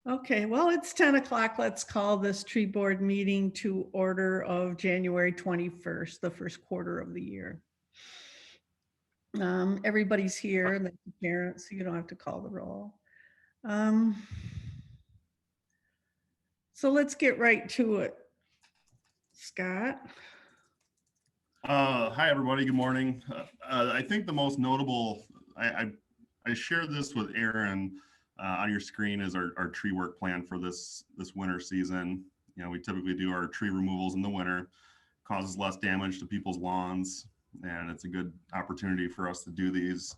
Okay, well, it's 10 o'clock. Let's call this tree board meeting to order of January 21st, the first quarter of the year. Everybody's here, and the parents, so you don't have to call the roll. So let's get right to it. Scott? Hi, everybody. Good morning. I think the most notable, I shared this with Aaron on your screen is our tree work plan for this winter season. You know, we typically do our tree removals in the winter, causes less damage to people's lawns, and it's a good opportunity for us to do this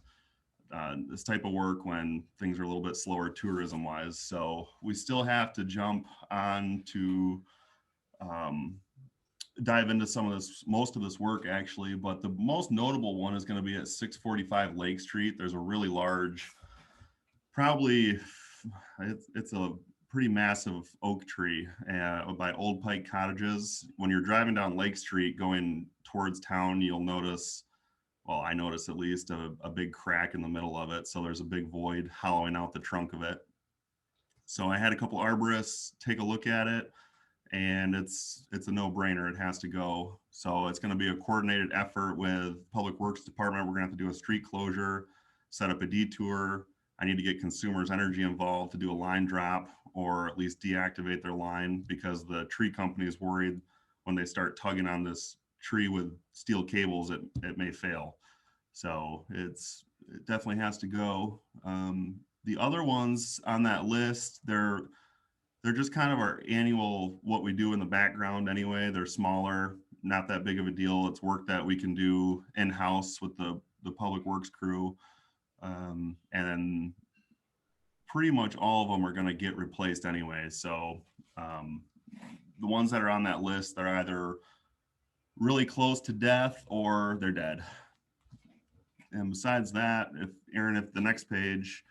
type of work when things are a little bit slower tourism wise. So we still have to jump on to dive into most of this work actually, but the most notable one is going to be at 645 Lake Street. There's a really large, probably it's a pretty massive oak tree by Old Pike Cottages. When you're driving down Lake Street going towards town, you'll notice, well, I notice at least a big crack in the middle of it. So there's a big void hollowing out the trunk of it. So I had a couple arborists take a look at it, and it's a no-brainer. It has to go. So it's going to be a coordinated effort with Public Works Department. We're going to have to do a street closure, set up a detour. I need to get Consumers Energy involved to do a line drop or at least deactivate their line, because the tree company is worried when they start tugging on this tree with steel cables, it may fail. So it definitely has to go. The other ones on that list, they're just kind of our annual, what we do in the background anyway. They're smaller, not that big of a deal. It's work that we can do in-house with the Public Works crew. And pretty much all of them are going to get replaced anyway. So the ones that are on that list, they're either really close to death or they're dead. And besides that, if the next page,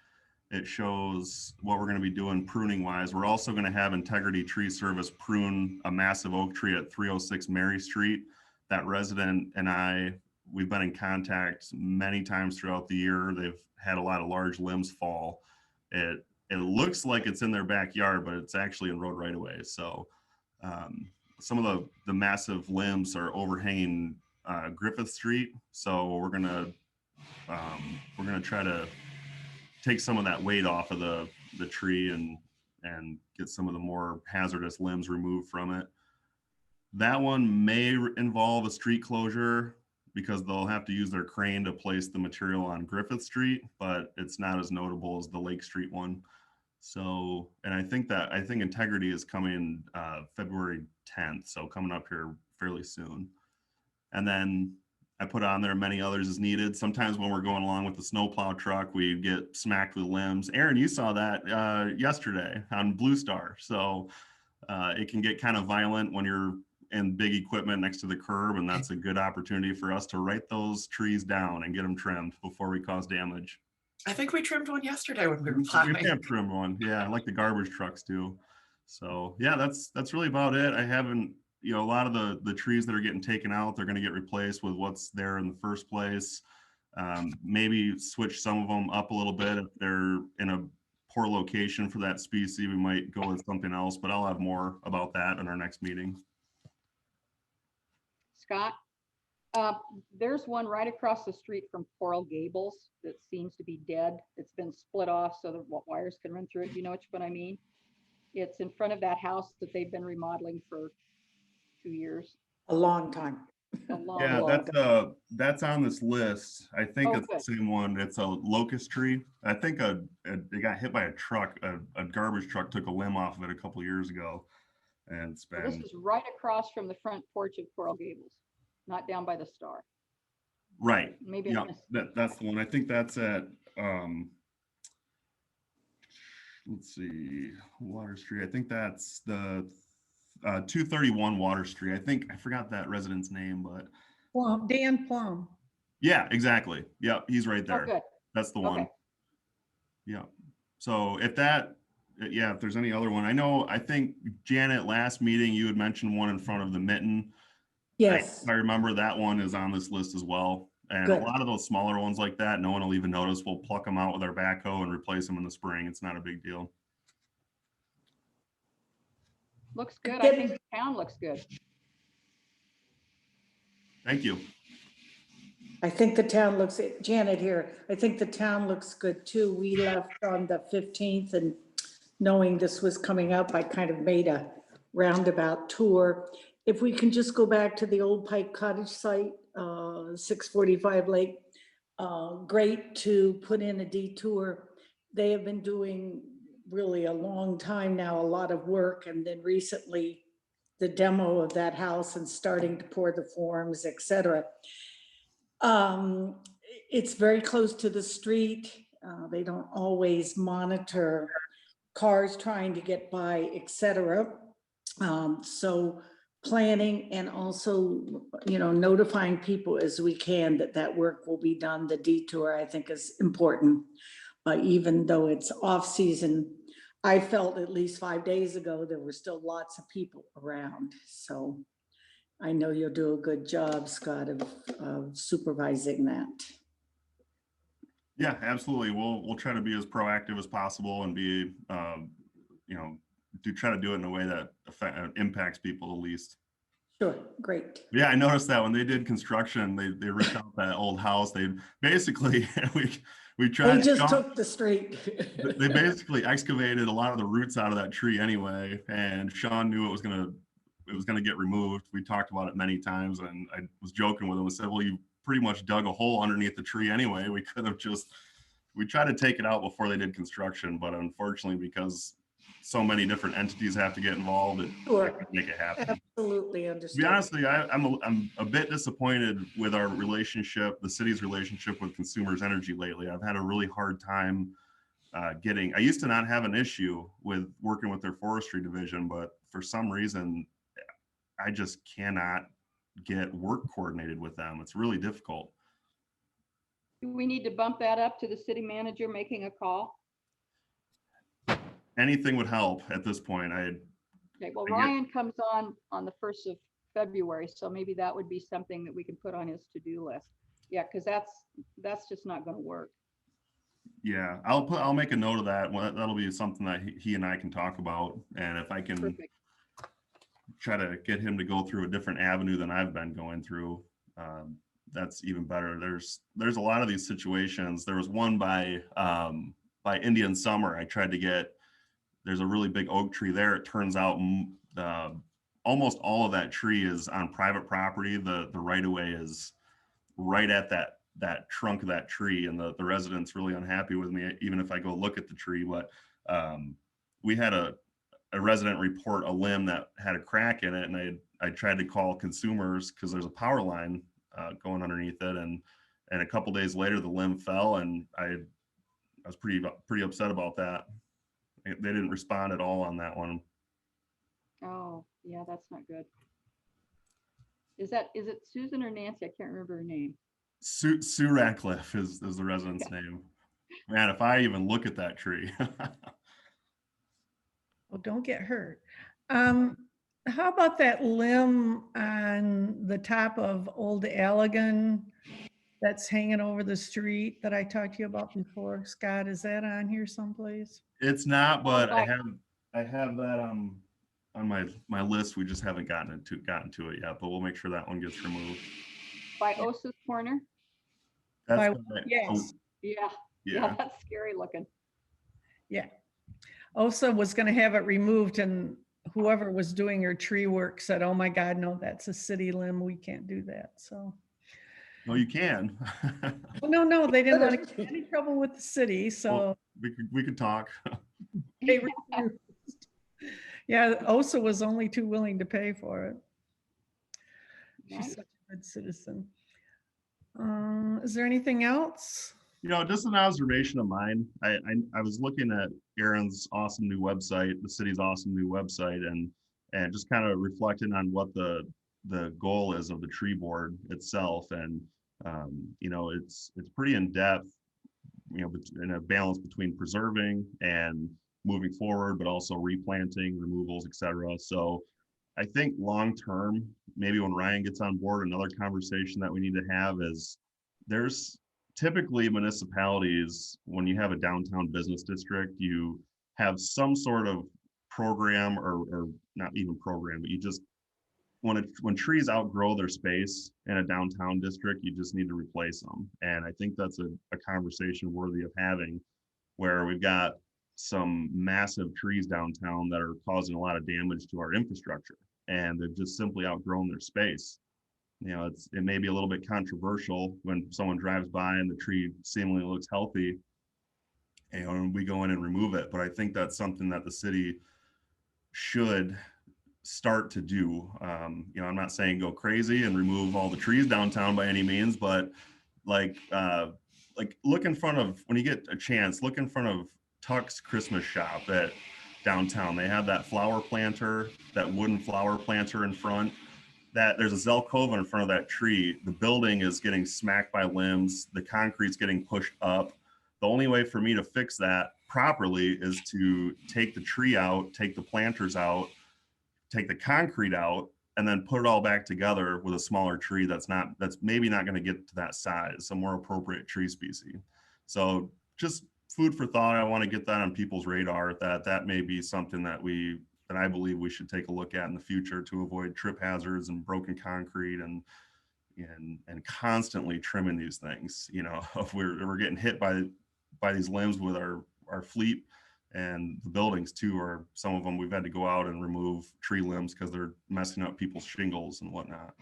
it shows what we're going to be doing pruning wise. We're also going to have Integrity Tree Service prune a massive oak tree at 306 Mary Street. That resident and we've been in contact many times throughout the year. They've had a lot of large limbs fall. It looks like it's in their backyard, but it's actually in road right away. So some of the massive limbs are overhanging Griffith Street. So we're gonna try to take some of that weight off of the tree and get some of the more hazardous limbs removed from it. That one may involve a street closure because they'll have to use their crane to place the material on Griffith Street, but it's not as notable as the Lake Street one. So, and I think Integrity is coming February 10th, so coming up here fairly soon. And then I put on there many others as needed. Sometimes when we're going along with the snowplow truck, we get smacked with limbs. Aaron, you saw that yesterday on Blue Star. So it can get kind of violent when you're in big equipment next to the curb, and that's a good opportunity for us to write those trees down and get them trimmed before we cause damage. I think we trimmed one yesterday when we were plowing. We have trimmed one, yeah, like the garbage trucks do. So yeah, that's really about it. I haven't, a lot of the trees that are getting taken out, they're going to get replaced with what's there in the first place. Maybe switch some of them up a little bit if they're in a poor location for that species. We might go with something else, but I'll have more about that in our next meeting. Scott, there's one right across the street from Coral Gables that seems to be dead. It's been split off so the wires can run through it. You know which one I mean? It's in front of that house that they've been remodeling for 2 years. A long time. That's on this list. I think it's good. the same one. It's a locust tree. I think it got hit by a truck. A garbage truck took a limb off of it a couple years ago, and it's been. This is right across from the front porch of Coral Gables, not down by the Star. Right. Maybe yeah, that's the one. I think that's at let's see, Water Street. I think that's the 231 Water Street. I forgot that resident's name, but Dan Plum. Yeah, exactly. Yeah, he's right there. Oh, good. That's the one. Okay. Yeah. So if there's any other one, I think Janet, last meeting you had mentioned one in front of the Mitten. Yes. I remember that one is on this list as well. And Good. A lot of those smaller ones like that, no one will even notice. We'll pluck them out with our backhoe and replace them in the spring. It's not a big deal. Looks good. I Get- think the town looks good. Thank you. I think the town looks, Janet here, I think the town looks good too. We left on the 15th and knowing this was coming up, I kind of made a roundabout tour. If we can just go back to the old Pike Cottage site, 645 Lake, great to put in a detour. They have been doing really a long time now, a lot of work, and then recently the demo of that house and starting to pour the forms, et cetera. It's very close to the street. They don't always monitor cars trying to get by, et cetera. So planning and also, notifying people as we can that that work will be done. The detour, I think, is important. Even though it's off season, I felt at least 5 days ago, there were still lots of people around. So I know you'll do a good job, Scott, of supervising that. Yeah, absolutely. We'll try to be as proactive as possible and be, try to do it in a way that impacts people the least. Sure, great. Yeah, I noticed that when they did construction, they ripped out that old house. They basically we tried. They just took the street. They basically excavated a lot of the roots out of that tree anyway, and Sean knew it was gonna get removed. We talked about it many times, and I was joking with him and said, "Well, you pretty much dug a hole underneath the tree anyway. We tried to take it out before they did construction, but unfortunately, because so many different entities have to get involved, it Sure. couldn't make it happen." Absolutely To understand. be honest with you, I'm a bit disappointed with our relationship, the city's relationship with Consumers Energy lately. I've had a really hard time I used to not have an issue with working with their forestry division, but for some reason, I just cannot get work coordinated with them. It's really difficult. Do we need to bump that up to the city manager making a call? Anything would help at this point. Okay, well, I get- Ryan comes on the 1st of February, so maybe that would be something that we can put on his to-do list. Yeah, because that's just not gonna work. Yeah, I'll make a note of that. Well, that'll be something that he and I can talk about. And if I can Perfect. try to get him to go through a different avenue than I've been going through, that's even better. There's a lot of these situations. There was one by Indian Summer. I tried to get, there's a really big oak tree there. It turns out almost all of that tree is on private property. The right of way is right at that trunk of that tree, and the residents really unhappy with me, even if I go look at the tree. But we had a resident report a limb that had a crack in it, and I tried to call Consumers because there's a power line going underneath it, and a couple days later the limb fell, and I was pretty upset about that. They didn't respond at all on that one. Oh, yeah, that's not good. Is it Susan or Nancy? I can't remember her name. Sue Ratcliffe is the resident's name. Man, if I even look at that tree. Well, don't get hurt. How about that limb on the top of Old Allegan that's hanging over the street that I talked to you about before? Scott, is that on here someplace? It's not, but I Okay. have that on my list. We just haven't gotten to it yet, but we'll make sure that one gets removed. By Osa's Corner? That's Yes. Yeah, yeah. that's scary looking. Yeah. OSA was going to have it removed, and whoever was doing her tree work said, "Oh my God, no, that's a city limb. We can't do that." So, No, you can. well, no, they didn't want to get any trouble with the city. So we could talk. they refused. Yeah, OSA was only too willing to pay for it. She's Nice. such a good citizen. Is there anything else? Just an observation of mine. I was looking at Aaron's awesome new website, the city's awesome new website, and just kind of reflecting on what the goal is of the tree board itself. And it's pretty in depth, in a balance between preserving and moving forward, but also replanting, removals, etc. So I think long term, maybe when Ryan gets on board, another conversation that we need to have is there's typically municipalities, when you have a downtown business district, you have some sort of program or not even program, but you just, when trees outgrow their space in a downtown district, you just need to replace them. And I think that's a conversation worthy of having, where we've got some massive trees downtown that are causing a lot of damage to our infrastructure, and they've just simply outgrown their space. You know, it may be a little bit controversial when someone drives by and the tree seemingly looks healthy, and we go in and remove it. But I think that's something that the city should start to do. You know, I'm not saying go crazy and remove all the trees downtown by any means, but like look in front of, when you get a chance, look in front of Tuck's Christmas shop at downtown. They have that flower planter, that wooden flower planter in front. That there's a Zelkova in front of that tree. The building is getting smacked by limbs. The concrete's getting pushed up. The only way for me to fix that properly is to take the tree out, take the planters out, take the concrete out, and then put it all back together with a smaller tree that's maybe not going to get to that size, a more appropriate tree species. So just food for thought. I want to get that on people's radar, that may be something that I believe we should take a look at in the future to avoid trip hazards and broken concrete and constantly trimming these things. You know, if we're getting hit by these limbs with our fleet, and the buildings too, or some of them we've had to go out and remove tree limbs because they're messing up people's shingles and whatnot.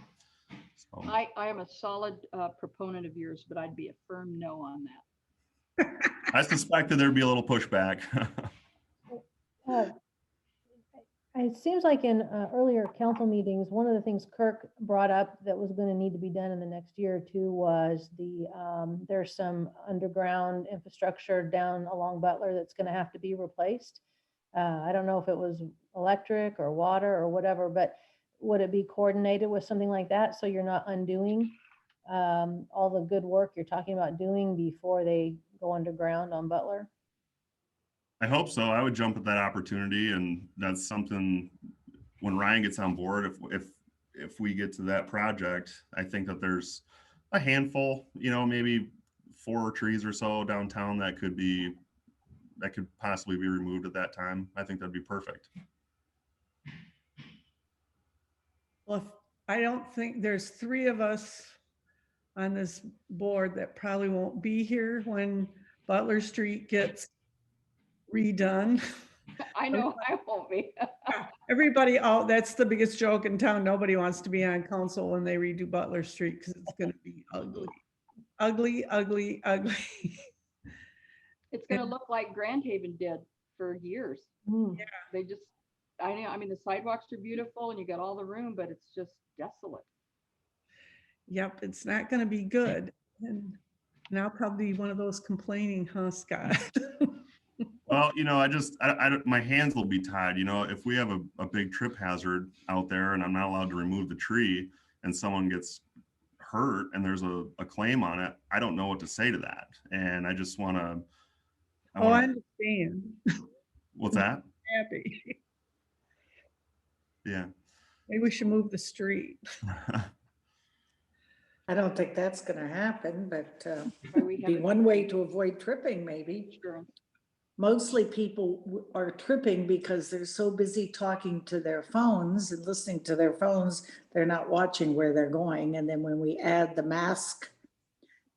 So. I am a solid proponent of yours, but I'd be a firm no on that. I suspected there'd be a little pushback. It seems like in earlier council meetings, one of the things Kirk brought up that was going to need to be done in the next year or two was there's some underground infrastructure down along Butler that's going to have to be replaced. I don't know if it was electric or water or whatever, but would it be coordinated with something like that so you're not undoing all the good work you're talking about doing before they go underground on Butler? I hope so. I would jump at that opportunity, and that's something when Ryan gets on board, if we get to that project, I think that there's a handful, you know, maybe 4 trees or so downtown that could possibly be removed at that time. I think that'd be perfect. Well, I don't think there's 3 of us on this board that probably won't be here when Butler Street gets redone. I know I won't be. Everybody out, that's the biggest joke in town. Nobody wants to be on council when they redo Butler Street because it's going to be ugly. Ugly, ugly, ugly. It's going to look like Grand Haven did for years. Mm. Yeah. They just, I mean, the sidewalks are beautiful and you got all the room, but it's just desolate. Yep, it's not going to be good. And now probably one of those complaining, huh, Scott? Well, you know, my hands will be tied. You know, if we have a big trip hazard out there and I'm not allowed to remove the tree and someone gets hurt and there's a claim on it, I don't know what to say to that. And I just want to. I understand. What's that? Happy. Yeah. Maybe we should move the street. I don't think that's going to happen, but We be have one way to avoid tripping, maybe. insurance. Mostly people are tripping because they're so busy talking to their phones and listening to their phones, they're not watching where they're going. And then when we add the mask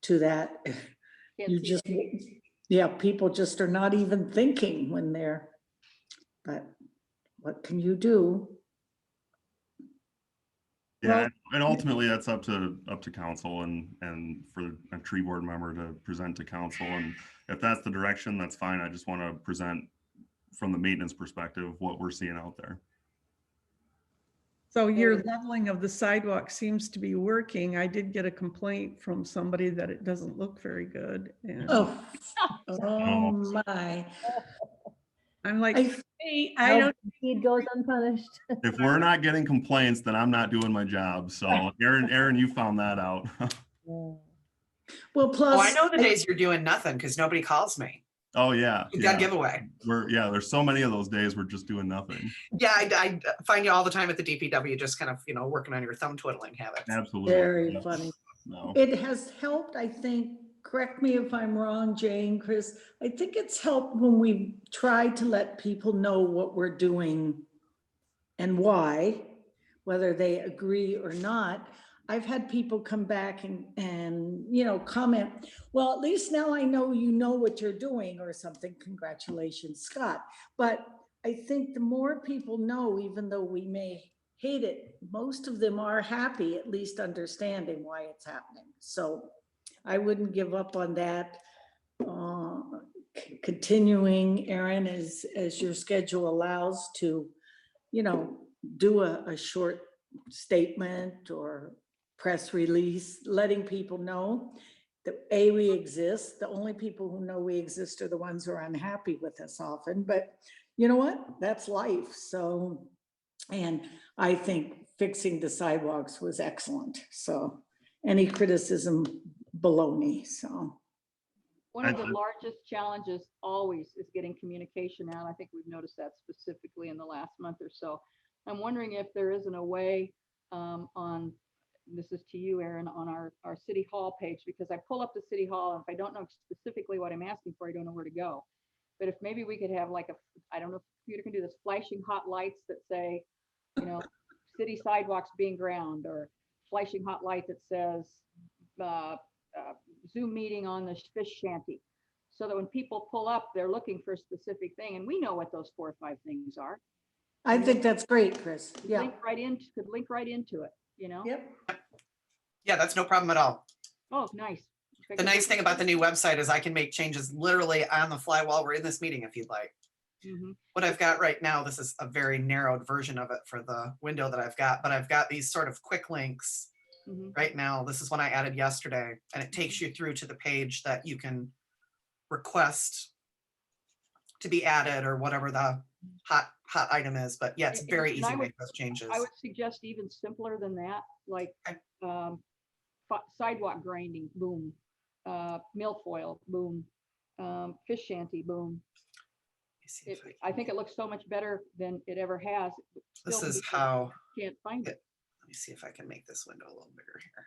to that, Can't you see just, it. yeah, people just are not even thinking when they're, but what can you do? Yeah, and ultimately that's up to council and for a tree board member to present to council. And if that's the direction, that's fine. I just want to present from the maintenance perspective what we're seeing out there. So your leveling of the sidewalk seems to be working. I did get a complaint from somebody that it doesn't look very good. And Oh my. I'm like, I- hey, No I don't. deed goes unpunished. If we're not getting complaints, then I'm not doing my job. So Aaron, you found that out. Yeah. Well, plus. Oh, I know the days you're doing nothing because nobody calls me. Oh yeah. You've got a giveaway. There's so many of those days we're just doing nothing. Yeah, I find you all the time at the DPW, just kind of, working on your thumb twiddling habits. Absolutely. Very Yeah. funny. No. It has helped, I think, correct me if I'm wrong, Jane, Chris, I think it's helped when we try to let people know what we're doing and why, whether they agree or not. I've had people come back and, you know, comment, well, at least now I know you know what you're doing or something. Congratulations, Scott. But I think the more people know, even though we may hate it, most of them are happy, at least understanding why it's happening. So I wouldn't give up on that. Continuing, Aaron, as your schedule allows, to, you know, do a short statement or press release, letting people know that we exist. The only people who know we exist are the ones who are unhappy with us often, but you know what? That's life. So, and I think fixing the sidewalks was excellent. So any criticism, baloney. So. One of the largest challenges always is getting communication out. I think we've noticed that specifically in the last month or so. I'm wondering if there isn't a way on, this is to you, Aaron, on our City Hall page, because I pull up the City Hall, and if I don't know specifically what I'm asking for, I don't know where to go. But if maybe we could have like I don't know if the computer can do this, flashing hot lights that say, you know, city sidewalks being ground, or flashing hot light that says, Zoom meeting on the fish shanty, so that when people pull up, they're looking for a specific thing, and we know what those 4 or 5 things are. I think that's great, Chris. Yeah. Could link right into it, you know? Yep. Yeah, that's no problem at all. Oh, nice. The nice thing about the new website is I can make changes literally on the fly while we're in this meeting if you'd like. Mhm. What I've got right now, this is a very narrowed version of it for the window that I've got, but I've got these sort of quick links Mhm. right now. This is one I added yesterday, and it takes you through to the page that you can request to be added or whatever the hot item is. But yeah, it's very And easy to make those changes. I would suggest even simpler than that, like Okay. Sidewalk grinding, boom. Milfoil, boom. Fish shanty, boom. Let me see if I think it looks so much better than it ever has. this Still, is people how, can't find it. let me see if I can make this window a little bigger here.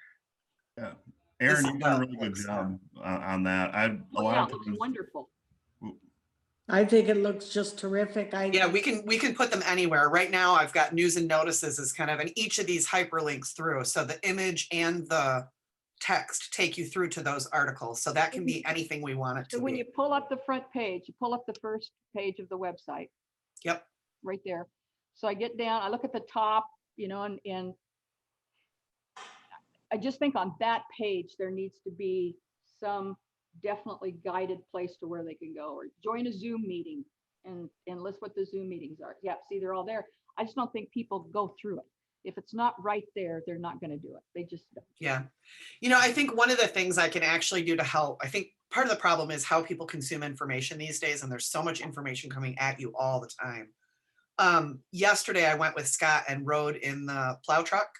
Yeah. Aaron, This you've done a is really good looks job on that. A Oh, lot yeah, of it looks times, wonderful. I think it looks just terrific. Yeah, we can put them anywhere. Right now, I've got news and notices as kind of, and each of these hyperlinks through. So the image and the text take you through to those articles. So that can be anything we want it So to when be. you pull up the front page, you pull up the first page of the website. Yep. Right there. So I get down, I look at the top, you know, and I just think on that page, there needs to be some definitely guided place to where they can go, or join a Zoom meeting and list what the Zoom meetings are. Yeah, see, they're all there. I just don't think people go through it. If it's not right there, they're not going to do it. They just don't. Yeah. You know, I think one of the things I can actually do to help, I think part of the problem is how people consume information these days, and there's so much information coming at you all the time. Yesterday, I went with Scott and rode in the plow truck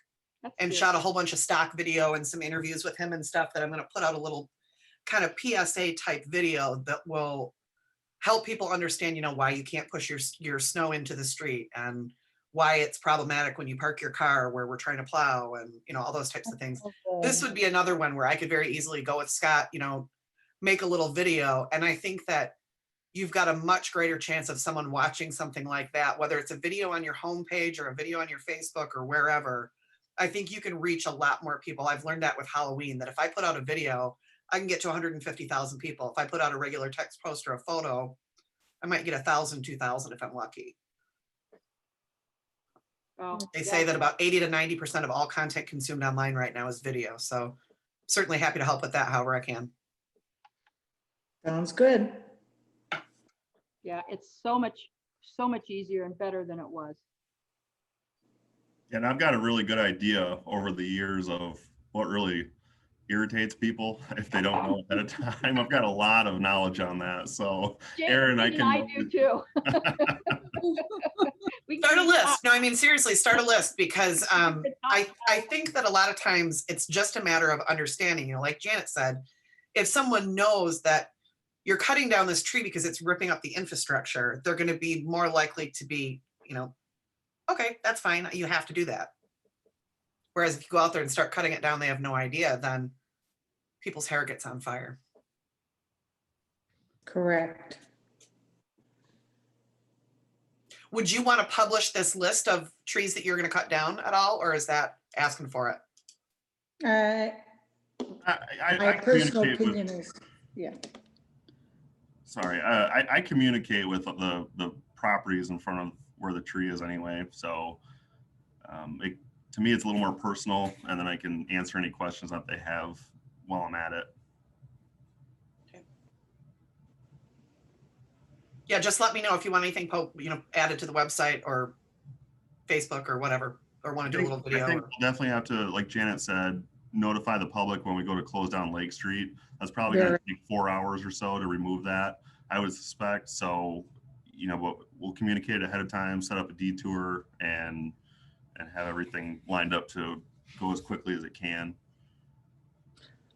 That's and good. shot a whole bunch of stock video and some interviews with him and stuff that I'm going to put out a little kind of PSA type video that will help people understand, you know, why you can't push your snow into the street, and why it's problematic when you park your car where we're trying to plow, and, you know, all those types of things. This would be another one where I could very easily go with Scott, you know, make a little video. And I think that you've got a much greater chance of someone watching something like that, whether it's a video on your homepage or a video on your Facebook or wherever. I think you can reach a lot more people. I've learned that with Halloween, that if I put out a video, I can get to 150,000 people. If I put out a regular text post or a photo, I might get 1,000, 2,000 if I'm lucky. Oh, They yeah. say that about 80 to 90% of all content consumed online right now is video. So certainly happy to help with that however I can. Sounds good. Yeah, it's so much easier and better than it was. and I've got a really good idea over the years of what really irritates people if they don't know ahead of time. I've got a lot of knowledge on that. So Aaron, I can do too. We can Start a do list. No, I mean, seriously, start a list, because I that. think that a lot of times it's just a matter of understanding, you know, like Janet said, if someone knows that you're cutting down this tree because it's ripping up the infrastructure, they're going to be more likely to be, you know, okay, that's fine. You have to do that. Whereas if you go out there and start cutting it down, they have no idea, then people's hair gets on fire. Correct. Would you want to publish this list of trees that you're going to cut down at all, or is that asking for it? My personal communicate with, opinion is, yeah. sorry, I communicate with the properties in front of where the tree is anyway. So to me, it's a little more personal, and then I can answer any questions that they have while I'm at it. Yeah, just let me know if you want anything, added to the website or Facebook or whatever, or want to do a little I video. think we'll definitely have to, like Janet said, notify the public when we go to close down Lake Street. That's probably going to take 4 hours or so to remove that, I would suspect. So, but we'll communicate ahead of time, set up a detour, and have everything lined up to go as quickly as it can.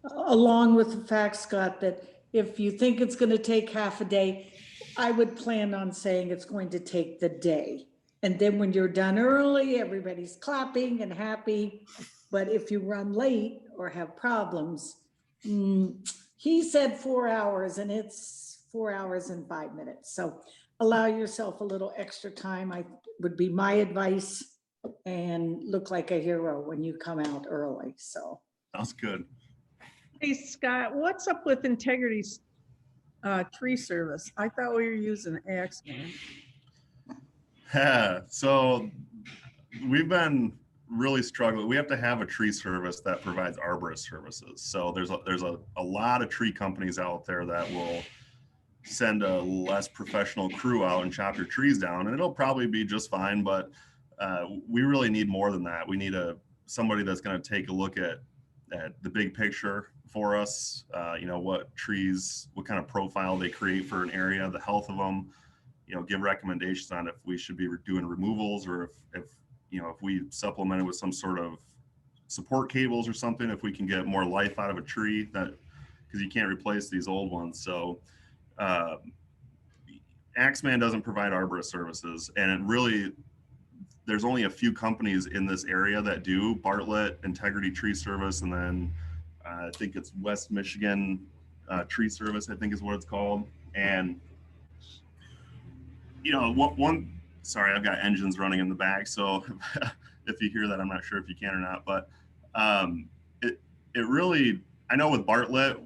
Along with the fact, Scott, that if you think it's going to take half a day, I would plan on saying it's going to take the day. And then when you're done early, everybody's clapping and happy. But if you run late or have problems, he said 4 hours and it's 4 hours and 5 minutes. So allow yourself a little extra time, would be my advice, and look like a hero when you come out early. So Sounds good. Hey, Scott, what's up with Integrity's tree service? I thought we were using Axman. Yeah, so we've been really struggling. We have to have a tree service that provides arborist services. So there's a lot of tree companies out there that will send a less professional crew out and chop your trees down, and it'll probably be just fine. But we really need more than that. We need somebody that's going to take a look at the big picture for us. What trees, what kind of profile they create for an area, the health of them. Give recommendations on if we should be doing removals, or if we supplement it with some sort of support cables or something, if we can get more life out of a tree, that because you can't replace these old ones. So Axman doesn't provide arborist services, and there's only a few companies in this area that do. Bartlett, Integrity Tree Service, and then I think it's West Michigan Tree Service, I think is what it's called. And sorry, I've got engines running in the back, so if you hear that, I'm not sure if you can or not, but it really, I know with Bartlett,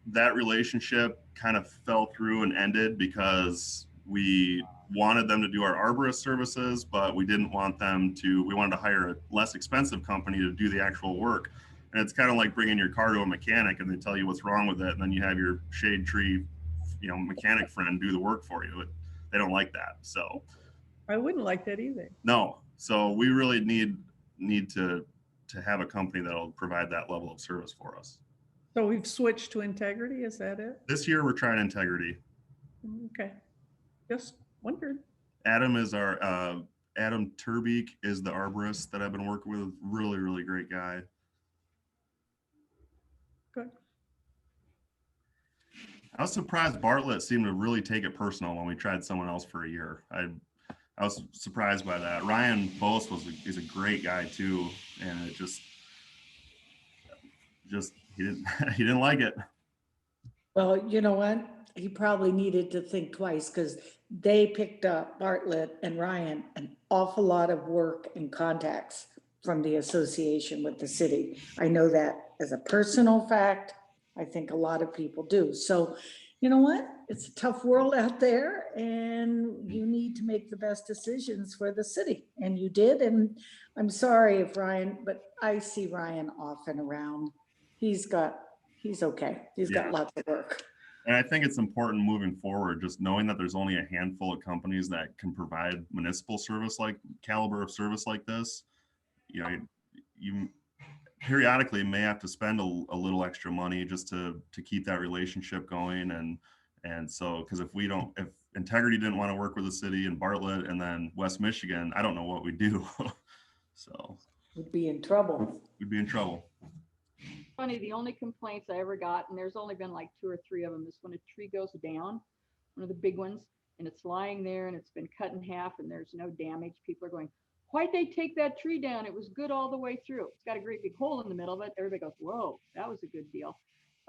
that relationship kind of fell through and ended because we wanted them to do our arborist services, but we didn't want we wanted to hire a less expensive company to do the actual work. And it's kind of like bringing your car to a mechanic and they tell you what's wrong with it, and then you have your shade tree, mechanic friend do the work for you. They don't like that. So I wouldn't like that either. no. So we really need to have a company that'll provide that level of service for us. So we've switched to Integrity, is that it? This year we're trying Integrity. Okay, just wondered. Adam Turbeek is the arborist that I've been working with. Really, really great guy. Good. I was surprised Bartlett seemed to really take it personal when we tried someone else for a year. I was surprised by that. Ryan Bose is a great guy too, and it just he didn't like it. well, you know what? He probably needed to think twice, because they picked up, Bartlett and Ryan, an awful lot of work and contacts from the association with the city. I know that as a personal fact. I think a lot of people do. So, you know what? It's a tough world out there, and you need to make the best decisions for the city. And you did. And I'm sorry if Ryan, but I see Ryan off and around. He's okay. He's got lots of work. And I think it's important moving forward, just knowing that there's only a handful of companies that can provide municipal service, like caliber of service like this. You periodically may have to spend a little extra money just to keep that relationship going. And so, because if Integrity didn't want to work with the city, and Bartlett, and then West Michigan, I don't know what we'd do. So We'd be in trouble. we'd be in trouble. Funny, the only complaints I ever got, and there's only been like 2 or 3 of them, is when a tree goes down, one of the big ones, and it's lying there and it's been cut in half and there's no damage. People are going, why'd they take that tree down? It was good all the way through. It's got a great big hole in the middle of it. Everybody goes, whoa, that was a good deal.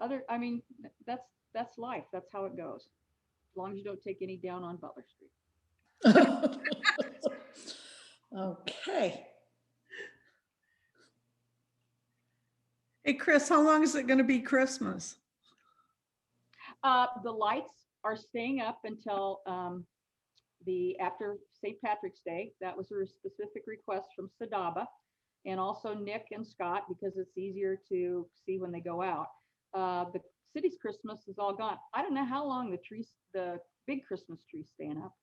I mean, that's life. That's how it goes. As long as you don't take any down on Butler Street. Okay. Hey, Chris, how long is it gonna be Christmas? The lights are staying up until after St. Patrick's Day. That was a specific request from Sadaba, and also Nick and Scott, because it's easier to see when they go out. The city's Christmas is all gone. I don't know how long the big Christmas tree's staying up.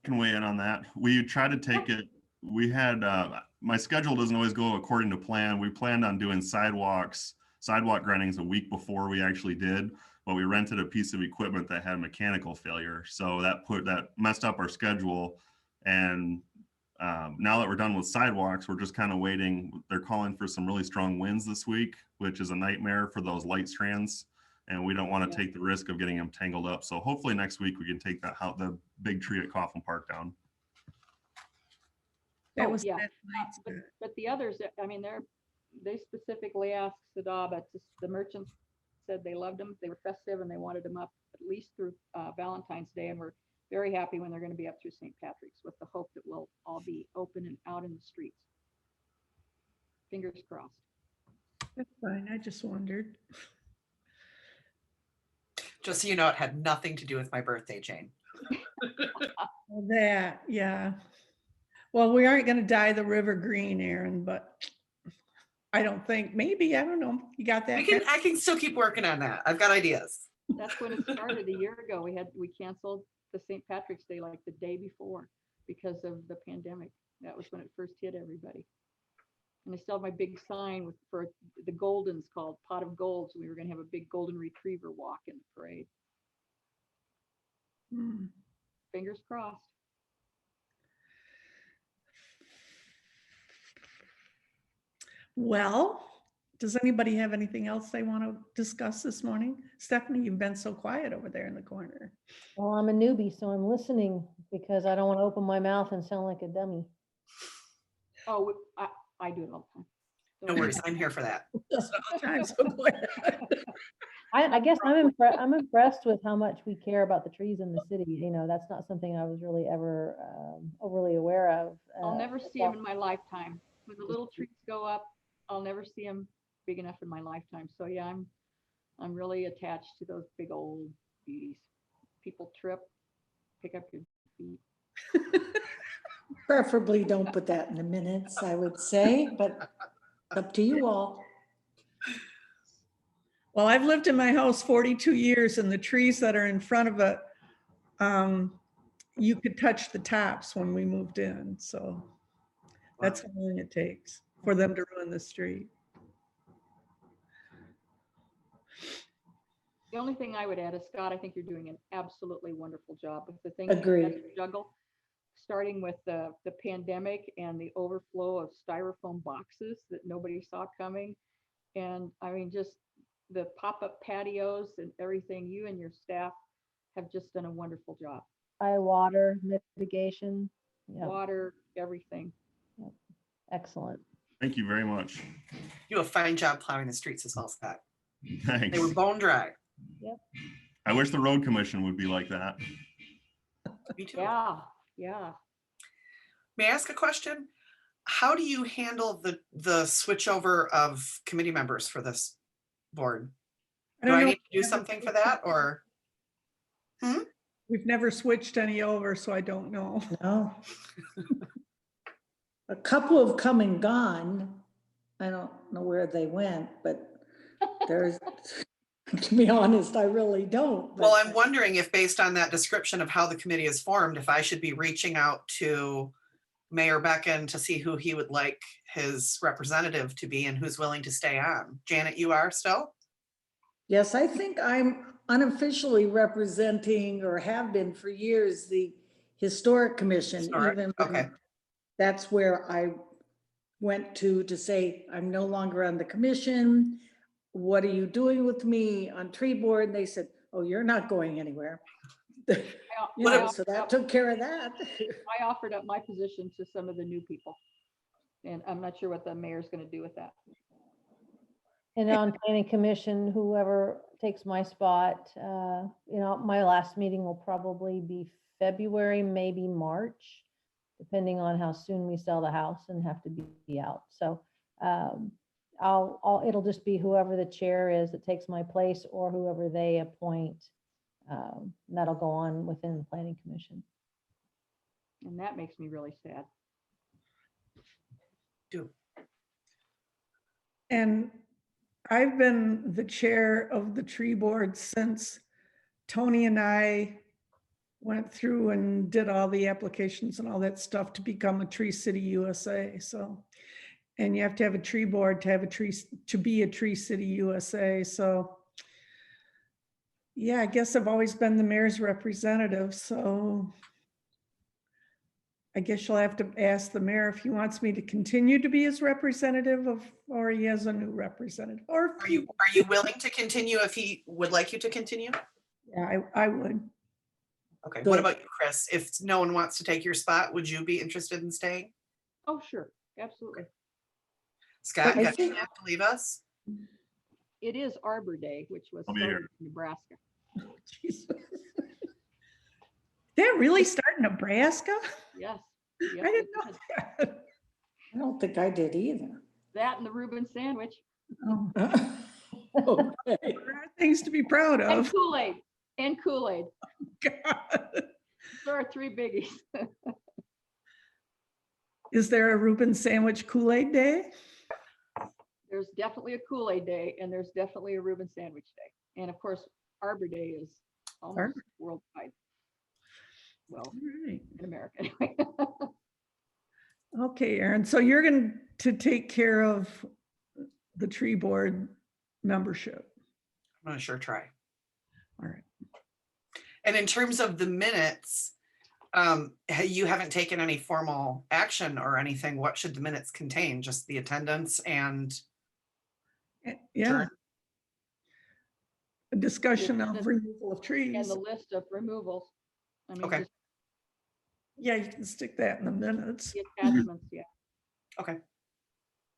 Can weigh in on that. We try to take it, we had, my schedule doesn't always go according to plan. We planned on doing sidewalk grindings a week before we actually did, but we rented a piece of equipment that had mechanical failure. So that messed up our schedule. And now that we're done with sidewalks, we're just kind of waiting. They're calling for some really strong winds this week, which is a nightmare for those light strands. And we don't want to take the risk of getting them tangled up. So hopefully next week we can take the big tree at Coffin Park down. That Oh, was yeah. last night. But the others, I mean, they specifically asked Sadaba, the merchants said they loved them. They were festive and they wanted them up at least through Valentine's Day. And we're very happy when they're going to be up through St. Patrick's, with the hope that we'll all be open and out in the streets. Fingers crossed. That's fine, I just wondered. Just so you know, it had nothing to do with my birthday, Jane. That, yeah. Well, we aren't gonna dye the river green, Aaron, but I don't think, maybe, I don't know. You got that? I can still keep working on that. I've got ideas. That's when it started a year ago. We canceled the St. Patrick's Day like the day before because of the pandemic. That was when it first hit everybody. And I still have my big sign for the Goldens called Pot of Gold. So we were going to have a big golden retriever walk in the parade. Hmm. Fingers crossed. Well, does anybody have anything else they want to discuss this morning? Stephanie, you've been so quiet over there in the corner. Well, I'm a newbie, so I'm listening because I don't want to open my mouth and sound like a dummy. Oh, I do it all the time. No worries. I'm here for that. Sometimes, so go ahead. I guess I'm impressed with how much we care about the trees in the city. You know, that's not something I was really ever overly aware of. I'll never see them in my lifetime. When the little trees go up, I'll never see them big enough in my lifetime. So yeah, I'm really attached to those big old beauties. People trip, pick up your feet. Preferably don't put that in the minutes, I would say, but up to you all. Well, I've lived in my house 42 years and the trees that are in front of it, you could touch the tops when we moved in. So that's how long it takes for them to ruin the street. The only thing I would add is, Scott, I think you're doing an absolutely wonderful job with the things you Agreed. had to juggle, starting with the pandemic and the overflow of styrofoam boxes that nobody saw coming. And I mean, just the pop-up patios and everything, you and your staff have just done a wonderful job. High water mitigation. Yeah, Water, everything. excellent. Thank you very much. You do a fine job plowing the streets as well, Scott. Thanks. They were bone dry. I wish the road commission would be like that. Me too. Yeah, yeah. May I ask a question? How do you handle the switchover of committee members for this board? I Do don't I know. need to do something for that, or? We've never switched any over, so I don't know. No. A couple have come and gone. I don't know where they went, but there's, to be honest, I really don't. Well, but- I'm wondering if, based on that description of how the committee is formed, if I should be reaching out to Mayor Becken to see who he would like his representative to be and who's willing to stay on. Janet, you are still? Yes, I think I'm unofficially representing, or have been for years, the Historic Commission. Historic, Even okay. That's where I went to say, I'm no longer on the commission. What are you doing with me on tree board? And they said, oh, you're not going anywhere. You know, so that took care of that. I offered up my position to some of the new people. And I'm not sure what the mayor's going to do with that. And on planning commission, whoever takes my spot, my last meeting will probably be February, maybe March, depending on how soon we sell the house and have to be out. So it'll just be whoever the chair is that takes my place or whoever they appoint. That'll go on within the planning commission. And that makes me really sad. And I've been the chair of the tree board since Tony and I went through and did all the applications and all that stuff to become a Tree City USA. So, and you have to have a tree board to have a tree, to be a Tree City USA. So yeah, I guess I've always been the mayor's representative. So I guess you'll have to ask the mayor if he wants me to continue to be his representative or he has a new representative, or. Are you willing to continue if he would like you to continue? Yeah, I would. Okay, Good. what about you, Chris? If no one wants to take your spot, would you be interested in staying? Oh, sure, absolutely. Scott, I you got think- anything to leave us? It is Arbor Day, which was I'll be started here. in Nebraska. Jesus. That really start in Nebraska? Yes. I yes, didn't it know did. that. I don't think I did either. That and the Reuben sandwich Oh, Okay. there are things to be proud and of. Kool-Aid and Kool-Aid. God. There are three biggies. Is there a Reuben sandwich Kool-Aid day? There's definitely a Kool-Aid day and there's definitely a Reuben sandwich day. And of course, Arbor Day is almost Arbor. worldwide. Well, All right. in America anyway. Okay, Aaron, so you're going to take care of the tree board membership. I'm gonna sure try. All right. And in terms of the minutes, you haven't taken any formal action or anything. What should the minutes contain? Just the attendance and Yeah, adjourn? a discussion Yeah, of removal of And trees. the list of removals. I mean, Okay. just Yeah, you can stick that in the minutes. the attachments, yeah. Okay,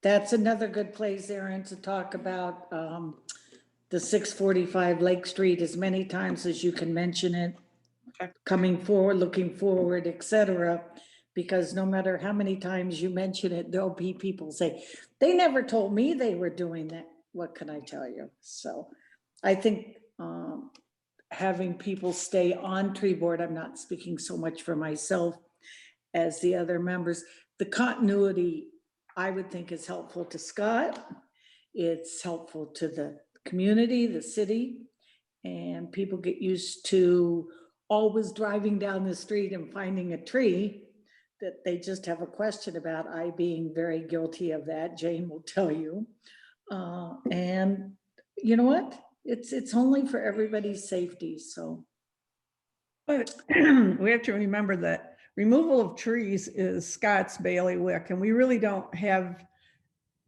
That's another good place, Aaron, to talk about the 645 Lake Street as many times as you can mention it. Okay. Coming forward, looking forward, et cetera. Because no matter how many times you mention it, there'll be people say, they never told me they were doing that. What can I tell you? So I think having people stay on tree board, I'm not speaking so much for myself as the other members, the continuity, I would think, is helpful to Scott. It's helpful to the community, the city, and people get used to always driving down the street and finding a tree that they just have a question about. I being very guilty of that, Jane will tell you. And you know what? It's only for everybody's safety, so. But we have to remember that removal of trees is Scott's bailiwick, and we really don't have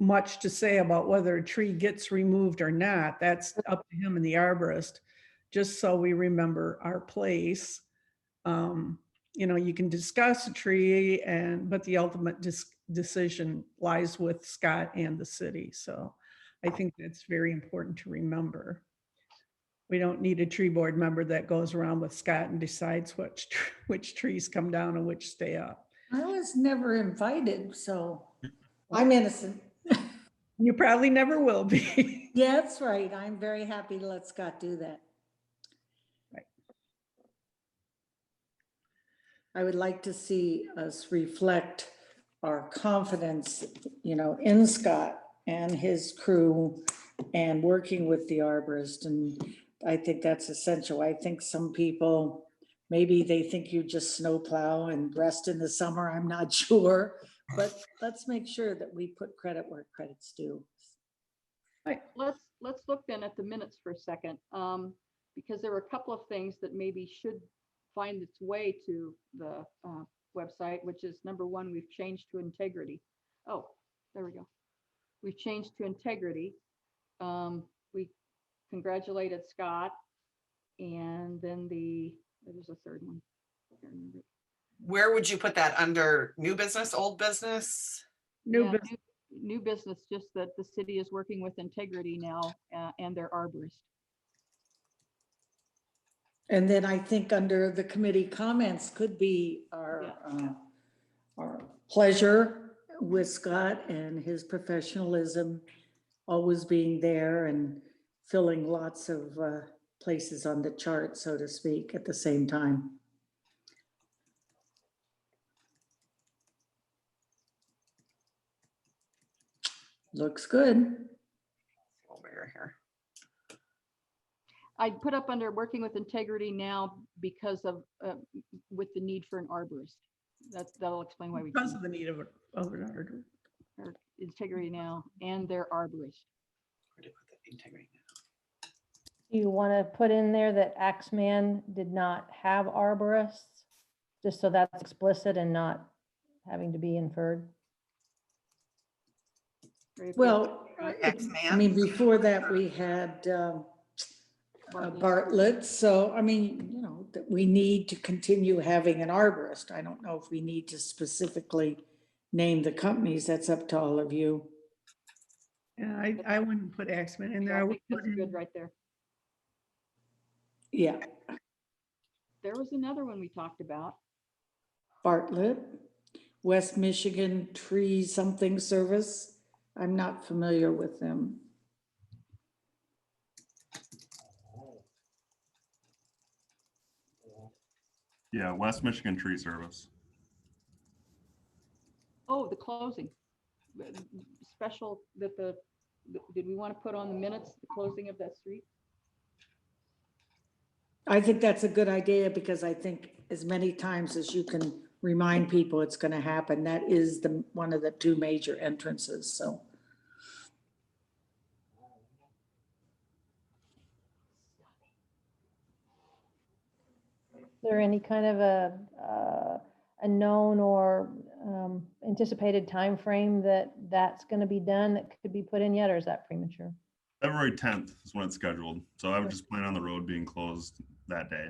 much to say about whether a tree gets removed or not. That's up to him and the arborist, just so we remember our place. You can discuss a tree but the ultimate decision lies with Scott and the city. So I think that's very important to remember. We don't need a tree board member that goes around with Scott and decides which trees come down and which stay up. I was never invited, so I'm innocent. You probably never will be. Yeah, that's right. I'm very happy to let Scott do that. Right. I would like to see us reflect our confidence, in Scott and his crew and working with the arborist. And I think that's essential. I think some people, maybe they think you just snowplow and rest in the summer. I'm not sure, but let's make sure that we put credit where credit's due. Let's look then at the minutes for a second, because there were a couple of things that maybe should find its way to the website, which is number one, we've changed to integrity. Oh, there we go. We've changed to integrity. We congratulated Scott, and then there's a third one. I can't remember. where would you put that? Under new business, old business? New Yeah, business. new business, just that the city is working with Integrity now and their arborist. And then I think under the committee comments could be our pleasure with Scott and his professionalism, always being there and filling lots of places on the chart, so to speak, at the same time. Looks good. Over here. I put up under working with Integrity now because of with the need for an arborist. That'll explain why we Because of the need of an arbor. or Integrity now and their arborist. Where to put the integrity now? Do you want to put in there that Axeman did not have arborists? Just so that's explicit and not having to be inferred. Very good. Well, X-Man. I mean, before that, we had Bartlett. So, I mean, you know, that we need to continue having an arborist. I don't know if we need to specifically name the companies. That's up to all of you. Yeah, I wouldn't put Axman in there. I I would think put that's good in, right there. Yeah, There was another one we talked about. Bartlett, West Michigan Tree Something Service. I'm not familiar with them. Yeah, West Michigan Tree Service. Oh, the closing. Special that did we want to put on the minutes, the closing of that street? I think that's a good idea because I think as many times as you can remind people it's going to happen, that is one of the two major entrances, so. Is there any kind of a known or anticipated time frame that that's going to be done that could be put in yet, or is that premature? February 10th is when it's scheduled. So I would just plan on the road being closed that day.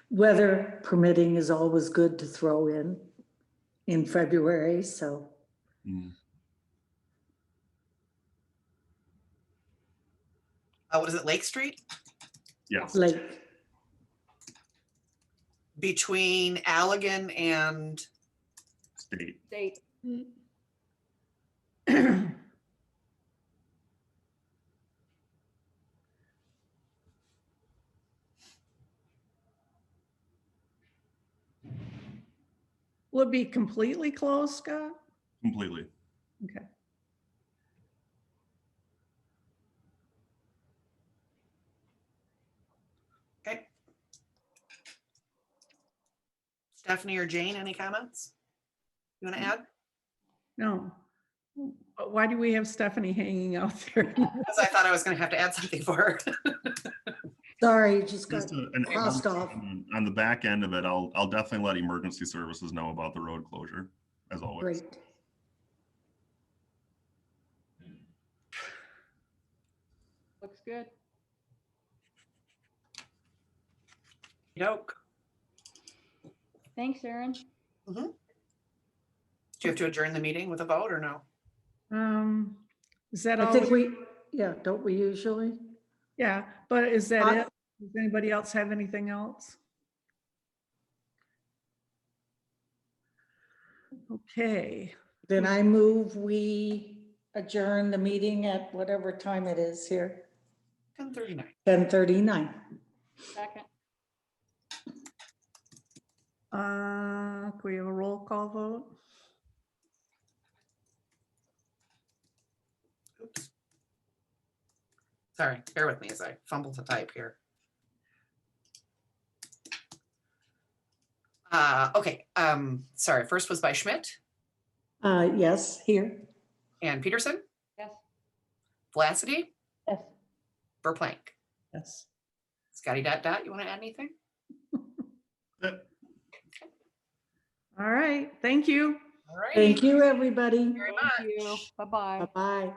Weather permitting is always good to throw in February, so. Mm. What is it, Lake Street? Yes. Lake, Between Allegan and, State. State. will it be completely closed, Scott? Completely. Okay. okay. Stephanie or Jane, any comments? You want to add? No. But why do we have Stephanie hanging out there? Because I thought I was going to have to add something for her. sorry, just got Just an crossed off. on the back end of it, I'll definitely let emergency services know about the road closure, as always. Great. Looks good. Doke. Thanks, Aaron. Do you have to adjourn the meeting with a vote or no? Is that I all? think don't we usually? Yeah, but is that it? Does anybody else have anything else? Okay, Then I move we adjourn the meeting at whatever time it is here, 10:39. 10:39. Second. can we have a roll call vote? Oops. Sorry, bear with me as I fumble to type here. Okay, sorry, first was by Schmidt Yes, here. and Peterson, Yes. Vlacity, Yes. Verplank. Yes. Scotty ... you want to add anything? All right, thank you. All right. Thank you, everybody. Very Thank you. Bye-bye. Bye-bye.